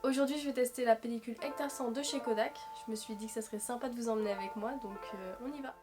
Aujourd'hui je vais tester la pellicule Hectare 100 de chez Kodak. Je me suis dit que ça serait sympa de vous emmener avec moi, donc on y va.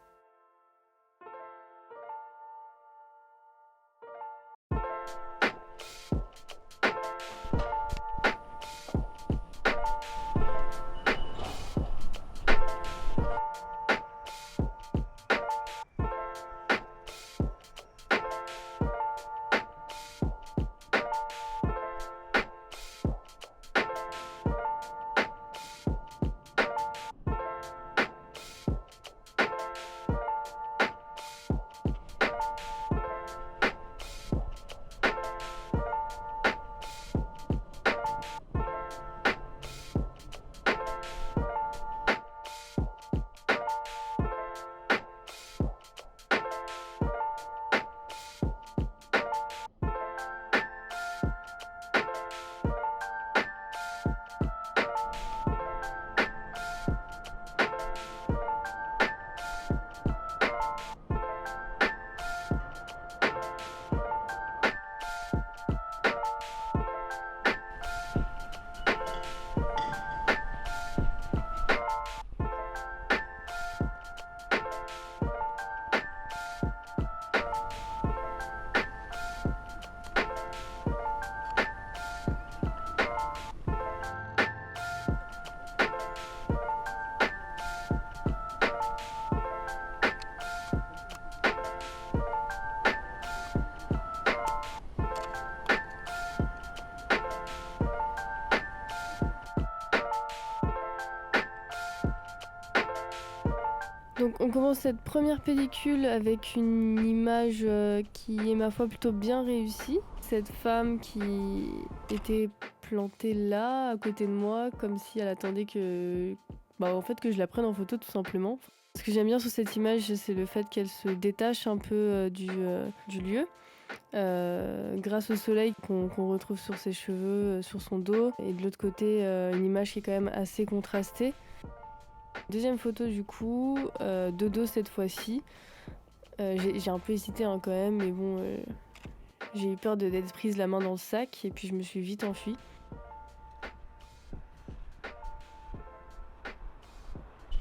Donc on commence cette première pellicule avec une image qui est ma foi plutôt bien réussie. Cette femme qui était plantée là, à côté de moi, comme si elle attendait que je la prenne en photo tout simplement. Ce que j'aime bien sur cette image, c'est le fait qu'elle se détache un peu du lieu. Grâce au soleil qu'on retrouve sur ses cheveux, sur son dos. Et de l'autre côté, une image qui est quand même assez contrastée. Deuxième photo du coup, de dos cette fois-ci. J'ai un peu hésité quand même, mais bon, j'ai eu peur d'être prise la main dans le sac et puis je me suis vite enfuie.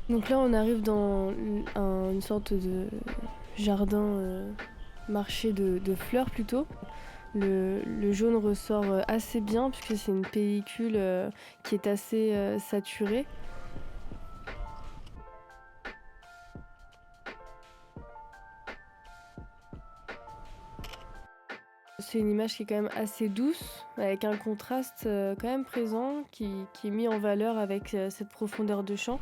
Donc là on arrive dans une sorte de jardin, marché de fleurs plutôt. Le jaune ressort assez bien puisque c'est une pellicule qui est assez saturée. C'est une image qui est quand même assez douce, avec un contraste quand même présent, qui est mis en valeur avec cette profondeur de champ.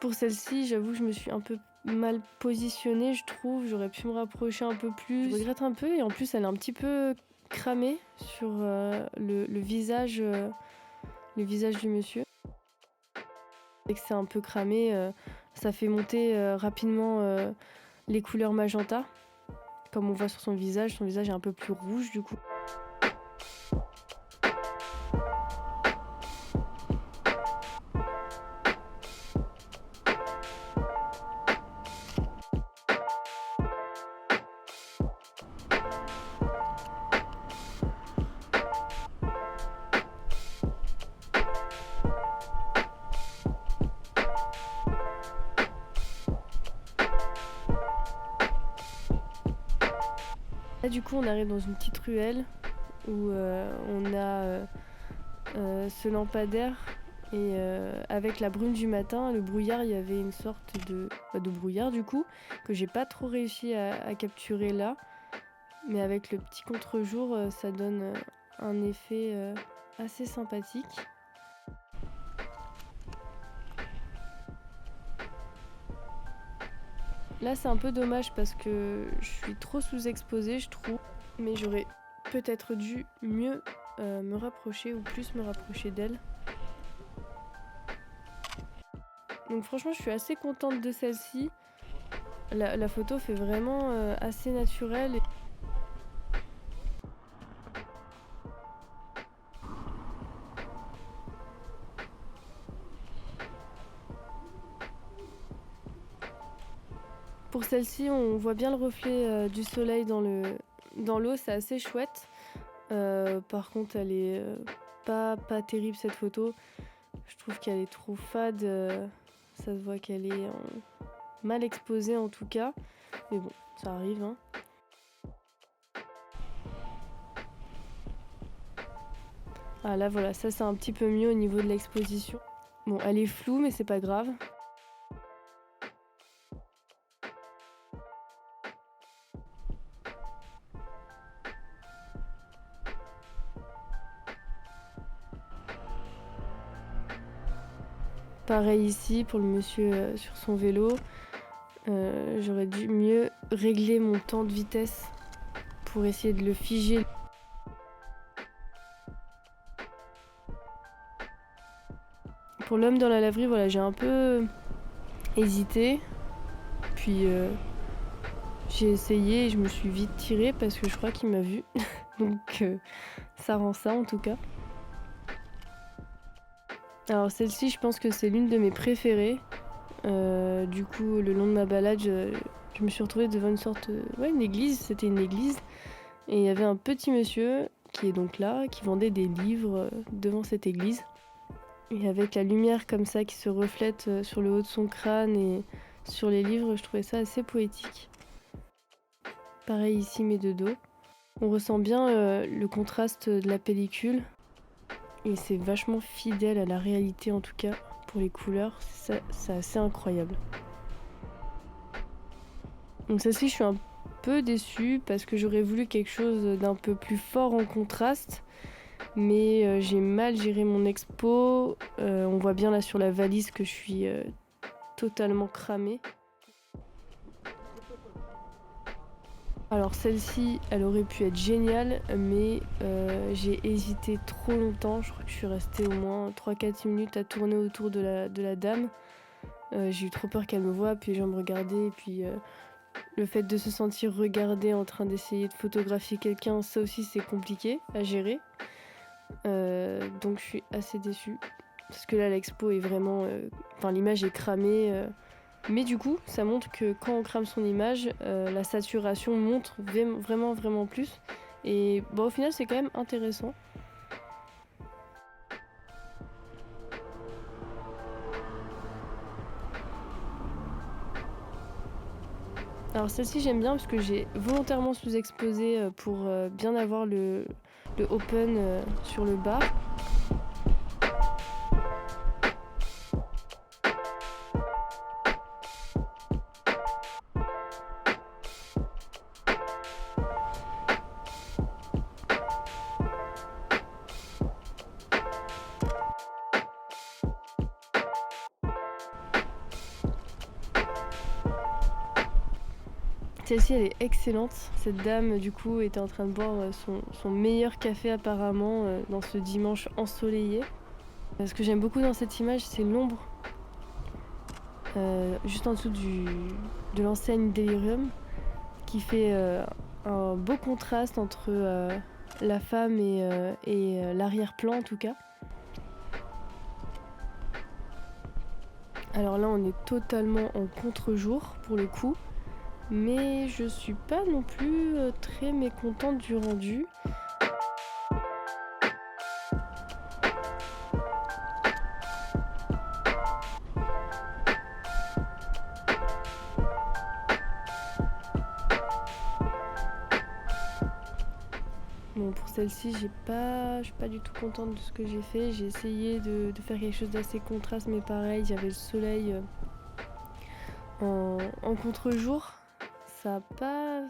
Pour celle-ci, j'avoue que je me suis un peu mal positionnée, je trouve. J'aurais pu me rapprocher un peu plus. Je regrette un peu et en plus, elle est un petit peu cramée sur le visage du monsieur. Dès que c'est un peu cramé, ça fait monter rapidement les couleurs magenta. Comme on voit sur son visage est un peu plus rouge du coup. Là du coup on arrive dans une petite ruelle où on a ce lampadaire et avec la brume du matin, le brouillard, il y avait une sorte de brouillard du coup que j'ai pas trop réussi à capturer là, mais avec le petit contre-jour ça donne un effet assez sympathique. Là c'est un peu dommage parce que je suis trop sous-exposée je trouve, mais j'aurais peut-être dû mieux me rapprocher ou plus me rapprocher d'elle. Donc franchement je suis assez contente de celle-ci. La photo fait vraiment assez naturelle. Pour celle-ci, on voit bien le reflet du soleil dans l'eau, c'est assez chouette. Par contre, elle est pas terrible cette photo. Je trouve qu'elle est trop fade. Ça se voit qu'elle est mal exposée en tout cas. Mais bon, ça arrive, hein. Ah là voilà, ça c'est un petit peu mieux au niveau de l'exposition. Bon, elle est floue, mais c'est pas grave. Pareil ici pour le monsieur sur son vélo. J'aurais dû mieux régler mon temps de vitesse pour essayer de le figer. Pour l'homme dans la laverie, voilà, j'ai un peu hésité. Puis j'ai essayé et je me suis vite tirée parce que je crois qu'il m'a vue. Donc ça rend ça en tout cas. Alors celle-ci, je pense que c'est l'une de mes préférées. Du coup, le long de ma balade, je me suis retrouvée devant une sorte... ouais, une église, c'était une église. Et il y avait un petit monsieur qui est donc là, qui vendait des livres devant cette église. Et avec la lumière comme ça qui se reflète sur le haut de son crâne et sur les livres, je trouvais ça assez poétique. Pareil ici, mais de dos. On ressent bien le contraste de la pellicule. Et c'est vachement fidèle à la réalité en tout cas, pour les couleurs. C'est assez incroyable. Donc celle-ci, je suis un peu déçue parce que j'aurais voulu quelque chose d'un peu plus fort en contraste. Mais j'ai mal géré mon expo. On voit bien là sur la valise que je suis totalement cramée. Alors celle-ci, elle aurait pu être géniale, mais j'ai hésité trop longtemps. Je crois que je suis restée au moins 3-4 minutes à tourner autour de la dame. J'ai eu trop peur qu'elle me voie, puis les gens me regardaient, et puis le fait de se sentir regardée en train d'essayer de photographier quelqu'un, ça aussi c'est compliqué à gérer. Donc je suis assez déçue. Parce que là l'expo est vraiment... Enfin l'image est cramée. Mais du coup ça montre que quand on crame son image, la saturation montre vraiment plus. Et bon, au final c'est quand même intéressant. Alors celle-ci j'aime bien parce que j'ai volontairement sous-exposé pour bien avoir le open sur le bas. Celle-ci, elle est excellente. Cette dame, du coup, était en train de boire son meilleur café apparemment dans ce dimanche ensoleillé. Ce que j'aime beaucoup dans cette image, c'est l'ombre juste en dessous de l'enseigne Delirium qui fait un beau contraste entre la femme et l'arrière-plan en tout cas. Alors là, on est totalement en contre-jour pour le coup. Mais je suis pas non plus très mécontente du rendu. Bon, pour celle-ci, je suis pas du tout contente de ce que j'ai fait. J'ai essayé de faire quelque chose d'assez contraste, mais pareil, j'avais le soleil en contre-jour. Ça n'a pas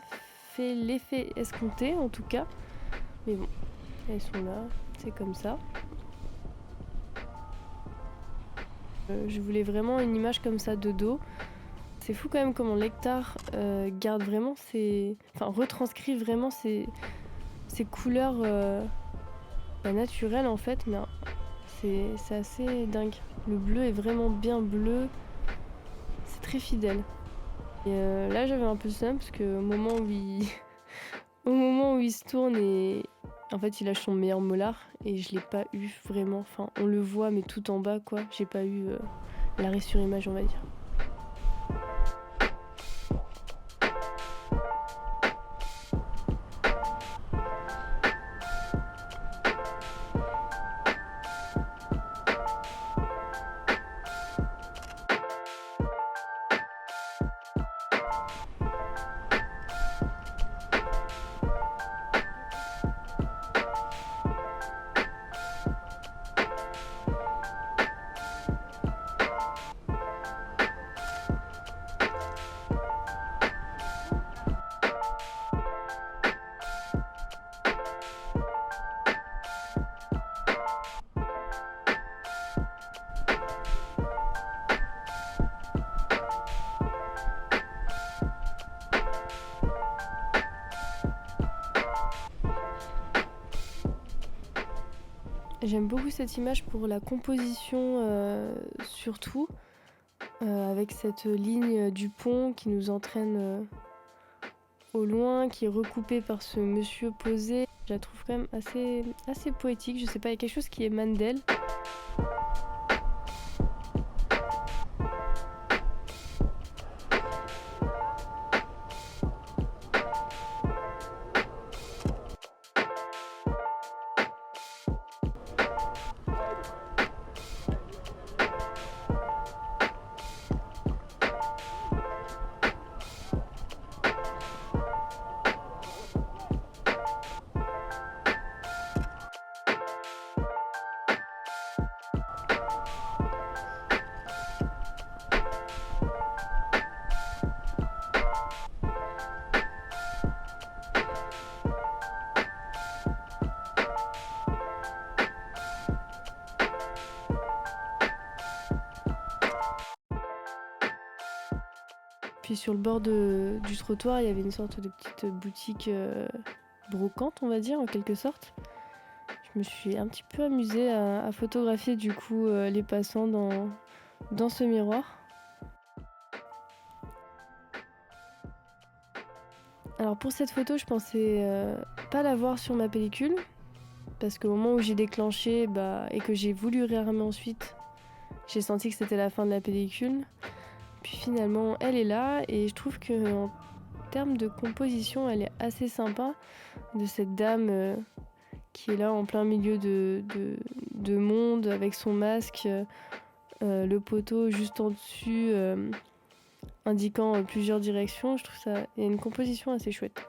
fait l'effet escompté en tout cas. Mais bon, elles sont là, c'est comme ça. Je voulais vraiment une image comme ça de dos. C'est fou quand même comment Lectar garde vraiment retranscrit vraiment ces couleurs naturelles en fait, mais c'est assez dingue. Le bleu est vraiment bien bleu, c'est très fidèle. Et là j'avais un peu seum parce que au moment où au moment où il se tourne et en fait il lâche son meilleur molar et je l'ai pas eu vraiment. Enfin on le voit mais tout en bas quoi. J'ai pas eu l'arrêt sur image on va dire. J'aime beaucoup cette image pour la composition surtout, avec cette ligne du pont qui nous entraîne au loin, qui est recoupée par ce monsieur posé. Je la trouve quand même assez poétique, je sais pas, il y a quelque chose qui émane d'elle. Puis sur le bord du trottoir, il y avait une sorte de petite boutique brocante, on va dire, en quelque sorte. Je me suis un petit peu amusée à photographier du coup les passants dans ce miroir. Alors pour cette photo, je pensais pas l'avoir sur ma pellicule, parce qu'au moment où j'ai déclenché et que j'ai voulu réarmer ensuite, j'ai senti que c'était la fin de la pellicule. Puis finalement, elle est là et je trouve qu'en termes de composition, elle est assez sympa, de cette dame qui est là en plein milieu de monde avec son masque, le poteau juste en dessus indiquant plusieurs directions. Je trouve ça, il y a une composition assez chouette.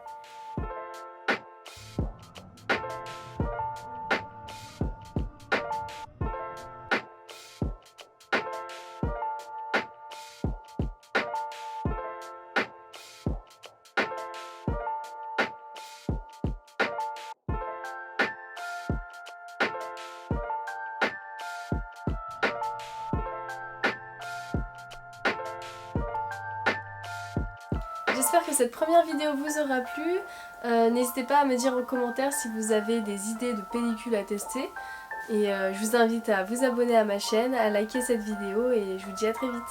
J'espère que cette première vidéo vous aura plu. N'hésitez pas à me dire en commentaire si vous avez des idées de pellicules à tester. Et je vous invite à vous abonner à ma chaîne, à liker cette vidéo et je vous dis à très vite.